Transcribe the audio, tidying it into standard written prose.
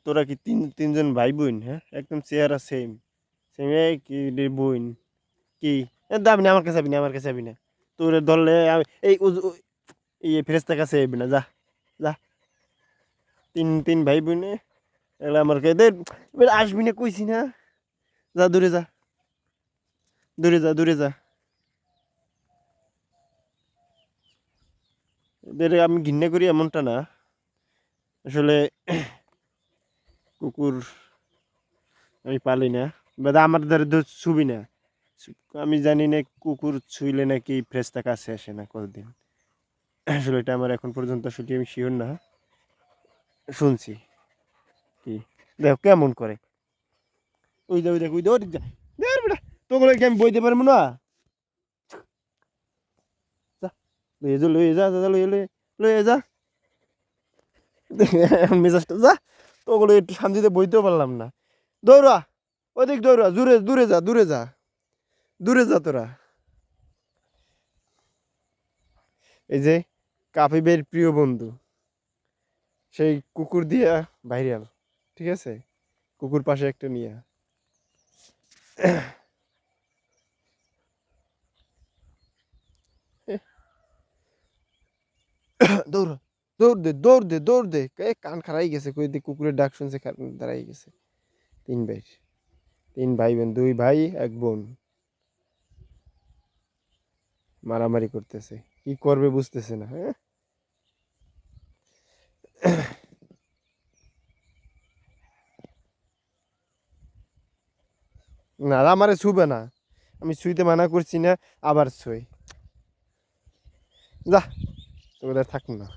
তোরা কি তিনজন ভাই বোন? হ্যাঁ, একদম চেহারা সেম সেম। কি রে বোন? কি দাবি না, আমার কাছে যাবি না, আমার কাছে যাবি না। তোরে ধরলে এই ফেরেস্তার কাছে যাবি না, যা যা। তিন তিন ভাই বোনে এগুলো আমার কাছে আসবি না, কইছি না। যা দূরে যা, দূরে যা, দূরে যা। এদের আমি ঘৃণা করি এমনটা না, আসলে কুকুর আমি পালি না, বা আমার দ্বারা তো ছুবি না। আমি জানি না কুকুর ছুঁইলে নাকি ফ্রেস্তা কাছে আসে না কতদিন। আসলে এটা আমার এখন পর্যন্ত আসলে আমি শিওর না, শুনছি। কি দেখো কেমন করে, ওই দে ওই দেখ ওই দে ওই বেটা, তোগুলো কি আমি বইতে পারবো না? যা লইয়ে যা, লইয়ে যা, যা লইয়ে লইয়ে লইয়ে যা। মেজাজটা যা, তোগুলো একটু শান্তিতে বইতেও পারলাম না। দৌড়া, ওদিক দৌড়া, দূরে দূরে যা, দূরে যা, দূরে যা তোরা। এই যে কাফিবের প্রিয় বন্ধু, সেই কুকুর দিয়া ভাইরাল, ঠিক আছে? কুকুর পাশে একটা নিয়ে দৌড়, দৌড় দে, দৌড় দে, দৌড় দে। কান খারাই গেছে, কই দি কুকুরের ডাক শুনছে, দাঁড়াই গেছে। তিন ভাই, তিন ভাই বোন, দুই ভাই এক বোন মারামারি করতেছে, কি করবে বুঝতেছে না। হ্যাঁ, না আমারে ছুবে না, আমি ছুঁইতে মানা করছি না, আবার ছুঁই। যা, তোদের থাক না।